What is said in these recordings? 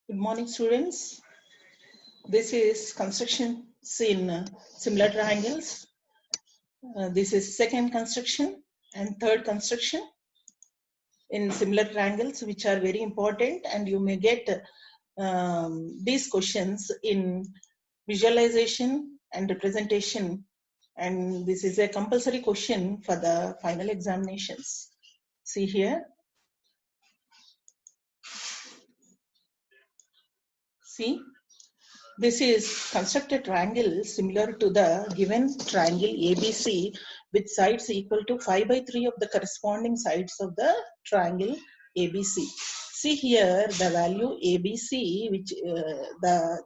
Good morning, students. This is construction in similar triangles. This is second construction and third construction in similar triangles, which are very important, and you may get these questions in visualization and representation, and this is a compulsory question for the final examinations. See here. See. This is construct a triangle similar to the given triangle ABC with sides equal to 5 by 3 of the corresponding sides of the triangle ABC. See here the value ABC, which the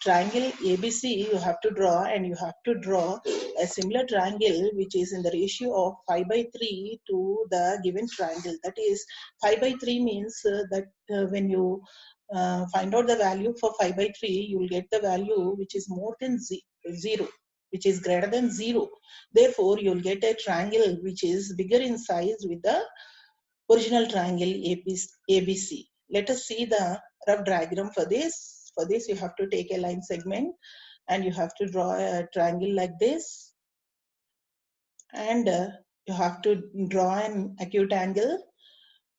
triangle ABC you have to draw, and you have to draw a similar triangle which is in the ratio of 5 by 3 to the given triangle. That is 5 by 3 means that when you find out the value for 5 by 3, you will get the value which is more than 0, which is greater than 0. Therefore, you will get a triangle which is bigger in size with the original triangle ABC. Let us see the rough diagram for this. For this, you have to take a line segment and you have to draw a triangle like this. And you have to draw an acute angle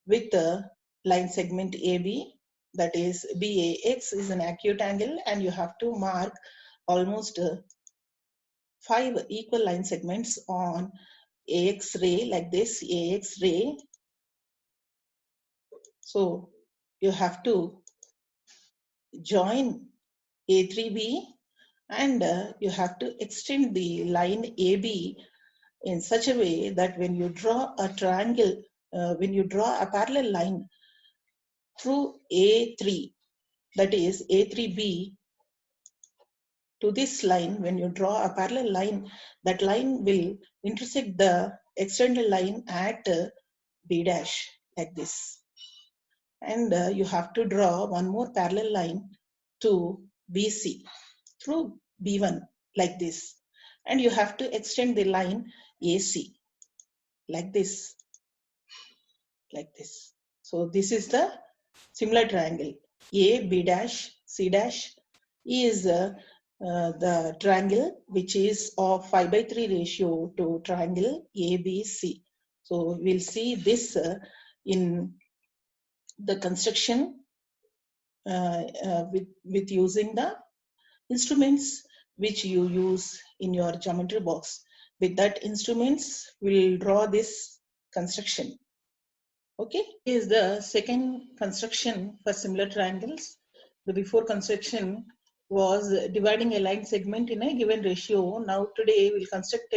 with the line segment AB. That is BAX is an acute angle, and you have to mark almost 5 equal line segments on AX ray like this, AX ray. So you have to join A3B, and you have to extend the line AB in such a way that when you draw a triangle, when you draw a parallel line through A3, that is A3B, to this line, when you draw a parallel line, that line will intersect the extended line at B dash like this. And you have to draw one more parallel line to BC through B1 like this. And you have to extend the line AC like this, like this. So this is the similar triangle. A, B dash, C dash is the triangle which is of 5 by 3 ratio to triangle ABC. So we'll see this in the construction with using the instruments which you use in your geometry box. With that instruments, we'll draw this construction. Okay, is the second construction for similar triangles. The before construction was dividing a line segment in a given ratio. Now today we'll construct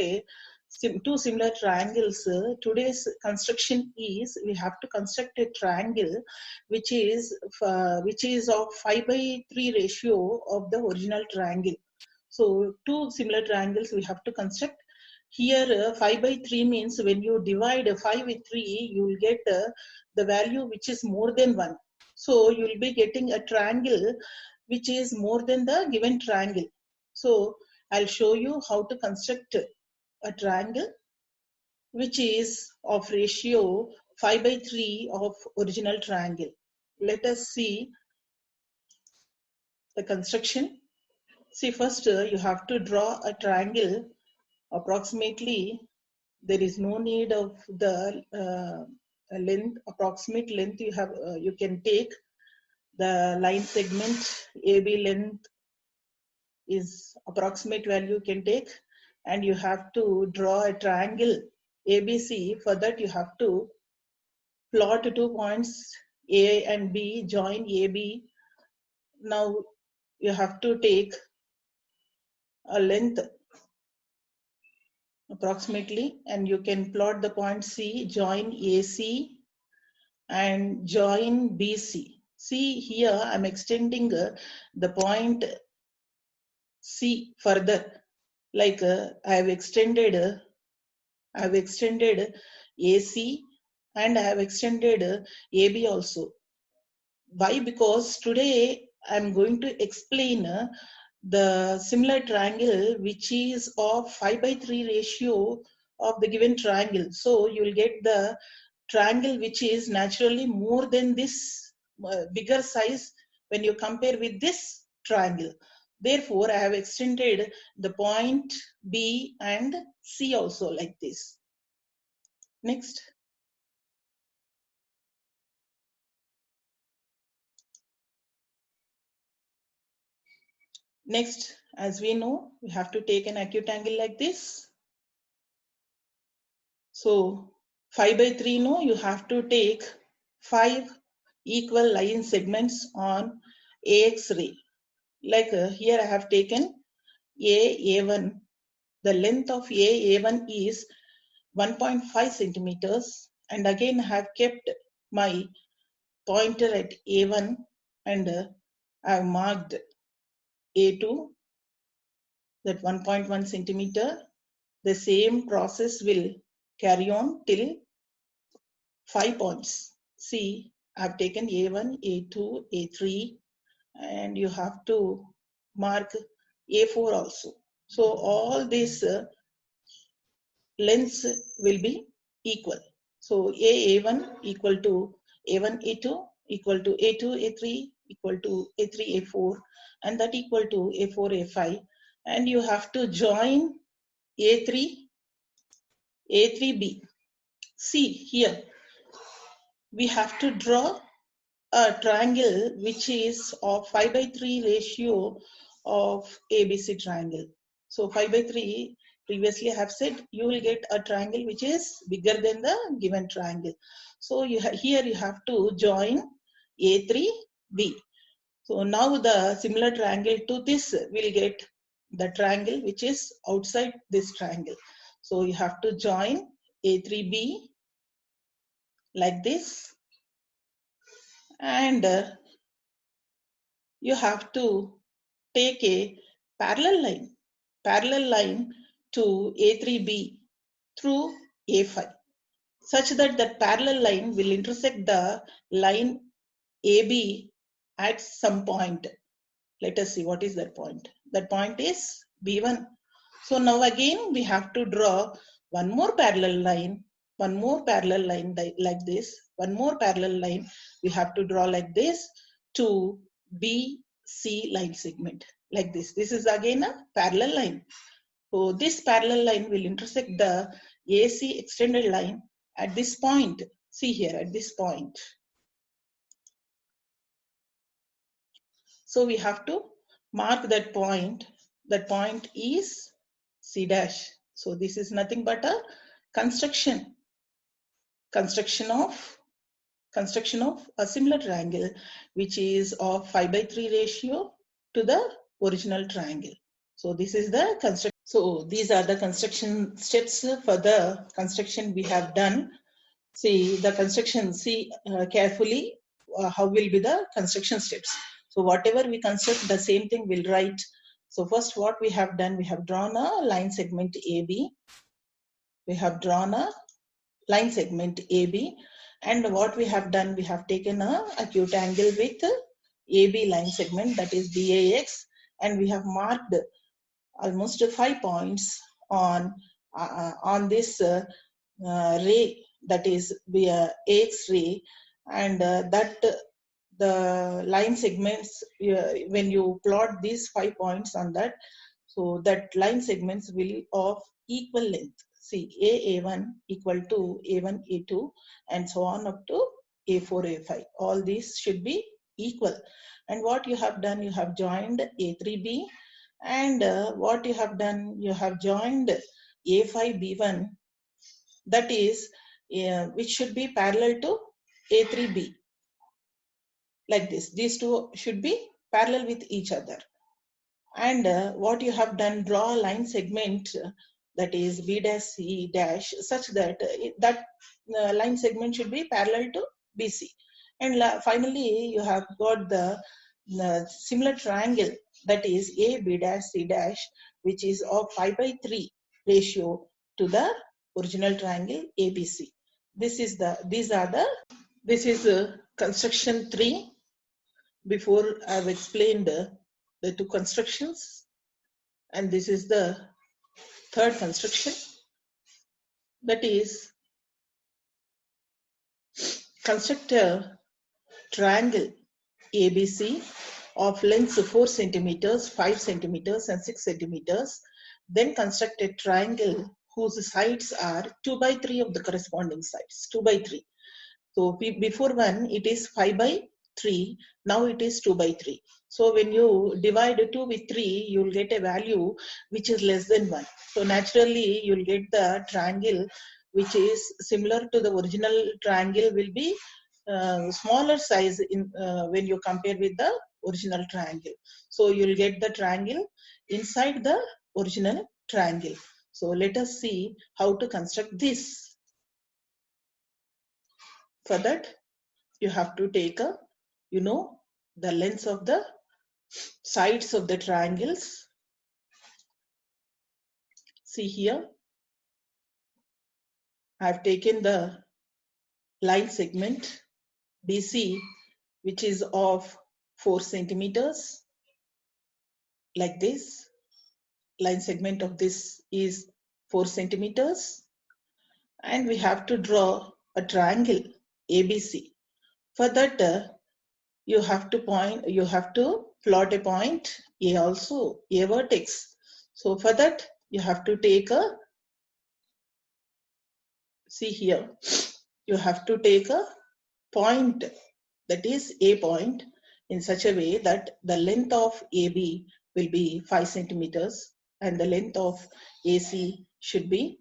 two similar triangles. Today's construction is we have to construct a triangle which is of 5 by 3 ratio of the original triangle. So two similar triangles we have to construct. Here 5 by 3 means when you divide 5 with 3, you will get the value which is more than 1. So you will be getting a triangle which is more than the given triangle. So I'll show you how to construct a triangle which is of ratio 5 by 3 of original triangle. Let us see the construction. See, first you have to draw a triangle. Approximately, there is no need of the length, approximate length you have. You can take the line segment AB length is approximate value you can take, and you have to draw a triangle ABC. For that you have to plot 2 points A and B, join AB. Now you have to take a length approximately, and you can plot the point C, join AC and join BC. See here I'm extending the point C further, like I have extended AC and I have extended AB also. Why? Because today I'm going to explain the similar triangle which is of 5 by 3 ratio of the given triangle. So you will get the triangle which is naturally more than this bigger size when you compare with this triangle. Therefore, I have extended the point B and C also like this. Next. Next, as we know, we have to take an acute angle like this. So 5 by 3, no, you have to take 5 equal line segments on AX ray. Like here I have taken A1. The length of A1 is 1.5 centimeters. And again I have kept my pointer at A1 and I have marked A2, that 1.1 centimeter. The same process will carry on till 5 points. See, I've taken A1, A2, A3, and you have to mark A4 also. So all these lengths will be equal. So A1 equal to A1, A2 equal to A2, A3 equal to A3, A4, and that equal to A4, A5. And you have to join A3, A3B. See here, we have to draw a triangle which is of 5 by 3 ratio of ABC triangle. So 5 by 3, previously I have said you will get a triangle which is bigger than the given triangle. So here you have to join A3B. So now the similar triangle to this will get the triangle which is outside this triangle. So you have to join A3B like this, and you have to take a parallel line to A3B through A5, such that the parallel line will intersect the line AB at some point. Let us see what is that point. That point is B1. So now again we have to draw one more parallel line like this, one more parallel line we have to draw like this to BC line segment like this. This is again a parallel line. So this parallel line will intersect the AC extended line at this point. See here at this point. So we have to mark that point. That point is C dash. So this is nothing but a construction of a similar triangle which is of 5 by 3 ratio to the original triangle. So this is the construction. So these are the construction steps for the construction we have done. See the construction, see carefully how will be the construction steps. So whatever we construct, the same thing we'll write. So first what we have done, we have drawn a line segment AB. We have drawn a line segment AB, and what we have done, we have taken a acute angle with AB line segment, that is BAX, and we have marked almost 5 points on this ray, that is AX ray, and that the line segments, when you plot these 5 points on that, so that line segments will of equal length. See, A1 equal to A1, A2, and so on up to A4, A5. All these should be equal. And what you have done, you have joined A3B, and what you have done, you have joined A5B1, that is, which should be parallel to A3B. Like this, these two should be parallel with each other. And what you have done, draw a line segment that is B dash C dash, such that that line segment should be parallel to BC. And finally, you have got the similar triangle, that is A B dash C dash, which is of 5 by 3 ratio to the original triangle ABC. This is construction 3. Before I've explained the two constructions, and this is the third construction, that is construct a triangle ABC of length 4 centimeters, 5 centimeters, and 6 centimeters. Then construct a triangle whose sides are 2 by 3 of the corresponding sides. 2 by 3. So before one, it is 5 by 3. Now it is 2 by 3. So when you divide 2 with 3, you'll get a value which is less than 1. So naturally, you'll get the triangle which is similar to the original triangle will be smaller size in when you compare with the original triangle. So you'll get the triangle inside the original triangle. So let us see how to construct this. For that, you have to take a, the lengths of the sides of the triangles. See here, I have taken the line segment BC, which is of 4 centimeters, like this. Line segment of this is 4 centimeters. And we have to draw a triangle ABC. For that, you have to plot a point A also, A vertex. So for that, you have to take a, see here, you have to take a point, that is A point, in such a way that the length of AB will be 5 centimeters and the length of AC should be,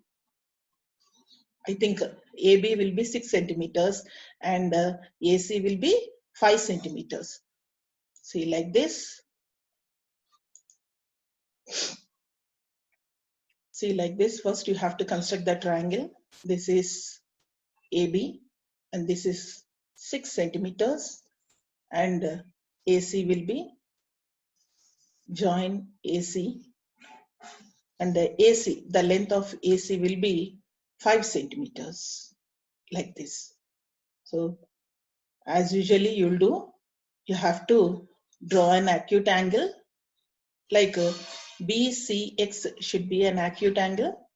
I think AB will be 6 centimeters and AC will be 5 centimeters. See, like this. See, like this. First, you have to construct the triangle. This is AB and this is 6 centimeters and AC will be, join AC, and the AC, the length of AC will be 5 centimeters, like this. So as usually you'll do, you have to draw an acute angle, like BCX should be an acute angle.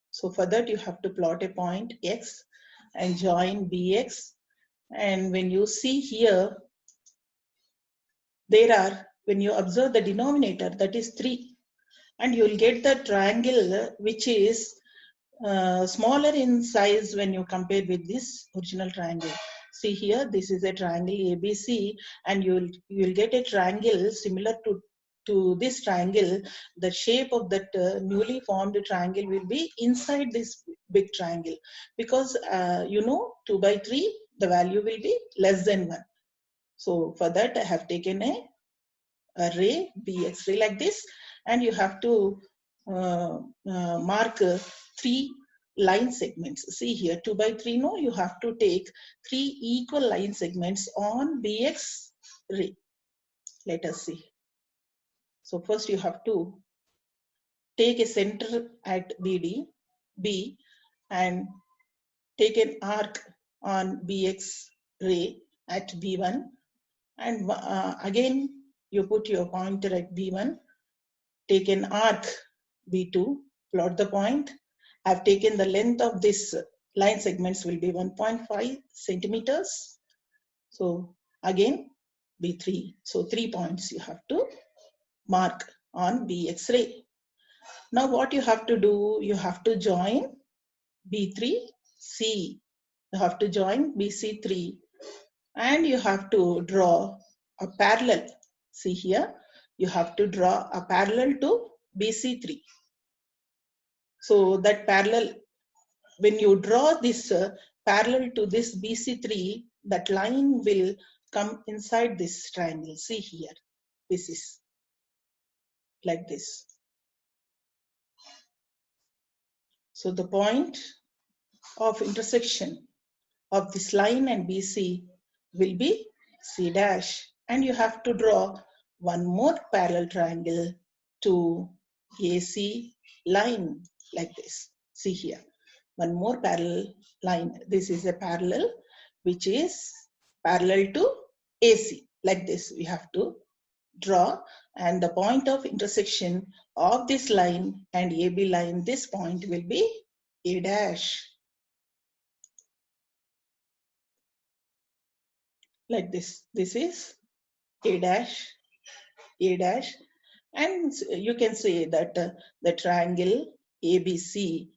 So for that, you have to plot a point X and join BX. And when you see here, there are, when you observe the denominator, that is 3, and you'll get the triangle which is smaller in size when you compare with this original triangle. See here, this is a triangle ABC, and you'll get a triangle similar to this triangle. The shape of that newly formed triangle will be inside this big triangle, because 2 by 3, the value will be less than 1. So for that, I have taken a ray, BX ray, like this, and you have to mark 3 line segments. See here, 2 by 3, no, you have to take 3 equal line segments on BX ray. Let us see. So first you have to take a center at BD, B, and take an arc on BX ray at B1, and again you put your pointer at B1, take an arc B2, plot the point. I've taken the length of this line segments will be 1.5 centimeters. So again B3. So 3 points you have to mark on BX ray. Now what you have to do, you have to join B3C. You have to join BC3 and you have to draw a parallel. See here, you have to draw a parallel to BC3. So that parallel, when you draw this parallel to this BC3, that line will come inside this triangle. See here, this is like this. So the point of intersection of this line and BC will be C dash, and you have to draw one more parallel triangle to AC line, like this. See here, one more parallel line. This is a parallel which is parallel to AC, like this we have to draw, and the point of intersection of this line and AB line, this point will be A dash, like this. This is A dash, A dash, and you can say that the triangle ABC,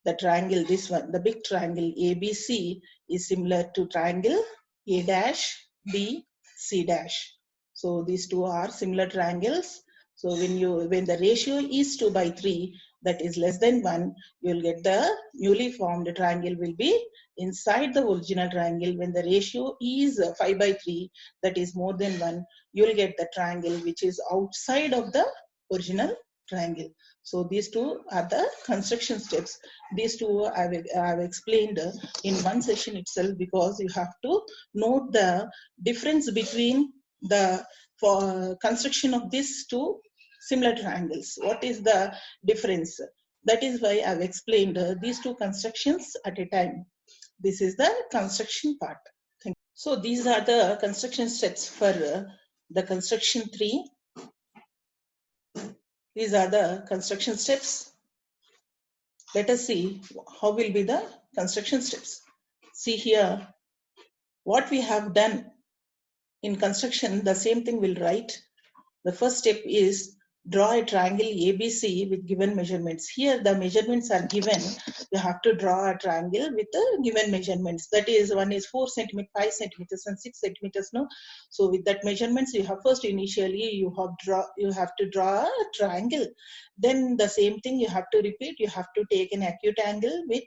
the triangle, this one, the big triangle ABC is similar to triangle A dash, B, C dash. So these two are similar triangles. So when the ratio is 2/3, that is less than 1, you will get the newly formed triangle will be inside the original triangle. When the ratio is 5/3, that is more than 1, you will get the triangle which is outside of the original triangle. So these two are the construction steps. These two I've explained in one session itself, because you have to note the difference between the for construction of these two similar triangles. What is the difference? That is why I've explained these two constructions at a time. This is the construction part. Thank you. So these are the construction steps for the construction 3. These are the construction steps. Let us see how will be the construction steps. See here, what we have done in construction, the same thing we'll write. The first step is draw a triangle ABC with given measurements. Here the measurements are given. You have to draw a triangle with the given measurements. That is, one is 4 centimeters, 5 centimeters, and 6 centimeters. No, so with that measurements, you have first initially you have to draw a triangle. Then the same thing you have to repeat. You have to take an acute angle with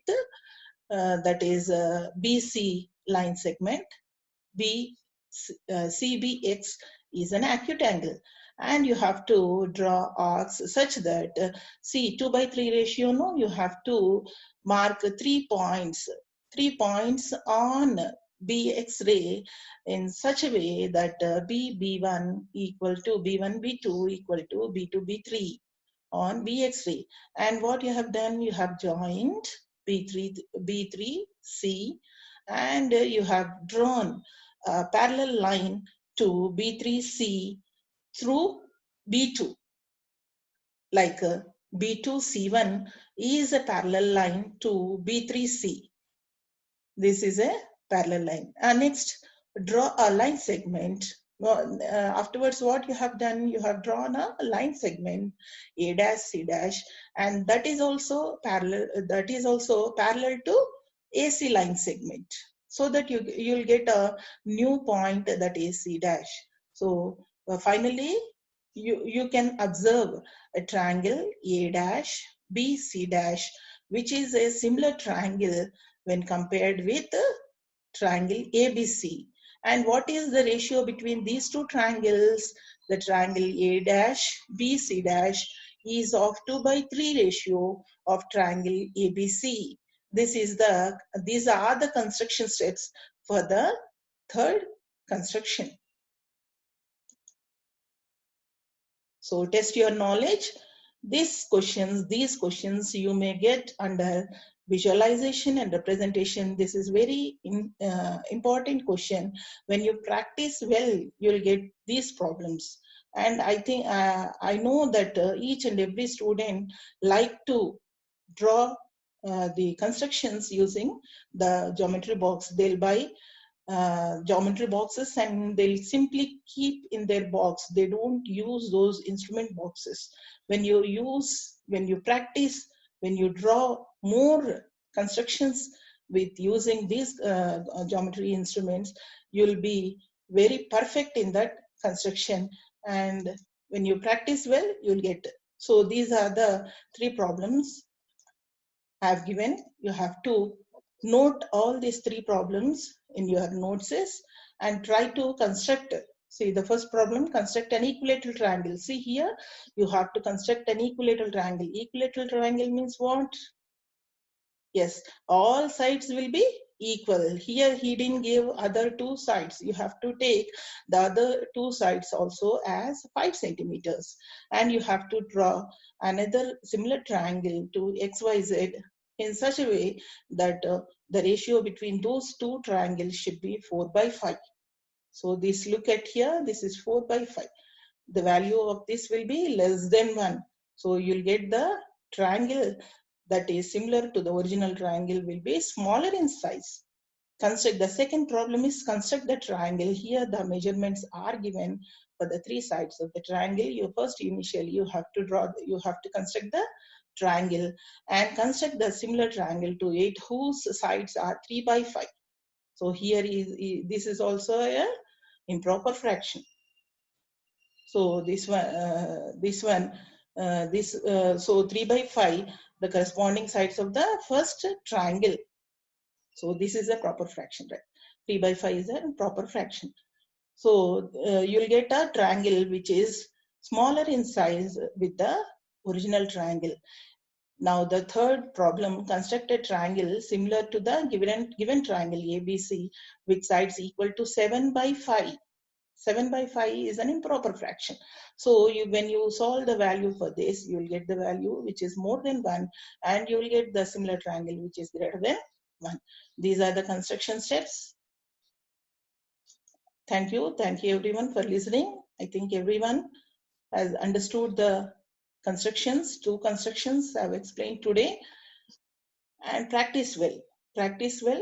that is BC line segment. CBX is an acute angle, and you have to draw arcs such that see 2/3 ratio. No, you have to mark 3 points on BX ray in such a way that B1 equal to B1 B2 equal to B2 B3 on BX ray. And what you have done, you have joined B3 C, and you have drawn a parallel line to B3C through B2. Like B2C1 is a parallel line to B3C. This is a parallel line. Next, draw a line segment. Afterwards, what you have done, you have drawn a line segment A dash C dash, and that is also parallel. That is also parallel to AC line segment, so that you'll get a new point, that is C dash. So finally, you can observe a triangle A dash B C dash, which is a similar triangle when compared with triangle ABC. And what is the ratio between these two triangles? The triangle A dash B C dash is of 2/3 ratio of triangle ABC. These are the construction steps for the third construction. So test your knowledge. These questions you may get under visualization and representation. This is very important question. When you practice well, you'll get these problems. And I think I know that each and every student like to draw the constructions using the geometry box. They'll buy geometry boxes and they'll simply keep in their box. They don't use those instrument boxes. When you practice, when you draw more constructions with using these geometry instruments, you'll be very perfect in that construction. And when you practice well, you'll get. So these are the 3 problems I've given. You have to note all these 3 problems in your notes and try to construct. See, the first problem, construct an equilateral triangle. See here, you have to construct an equilateral triangle. Equilateral triangle means what? Yes, all sides will be equal. Here he didn't give other 2 sides. You have to take the other 2 sides also as 5 centimeters. And you have to draw another similar triangle to XYZ in such a way that the ratio between those 2 triangles should be 4/5. So this, look at here, this is 4/5. The value of this will be less than 1. So you'll get the triangle that is similar to the original triangle will be smaller in size. construct. The second problem is construct the triangle. Here the measurements are given for the three sides of the triangle. Initially you have to construct the triangle and construct the similar triangle to it whose sides are 3 by 5. So here this is also a improper fraction. So so 3 by 5, the corresponding sides of the first triangle. So this is a proper fraction, right? 3 by 5 is a proper fraction. So you'll get a triangle which is smaller in size with the original triangle. Now the third problem, construct a triangle similar to the given triangle ABC with sides equal to 7 by 5. 7 by 5 is an improper fraction. So when you solve the value for this, you will get the value which is more than 1, and you will get the similar triangle which is greater than 1. These are the construction steps. Thank you everyone for listening. I think everyone has understood the two constructions I've explained today, and practice well.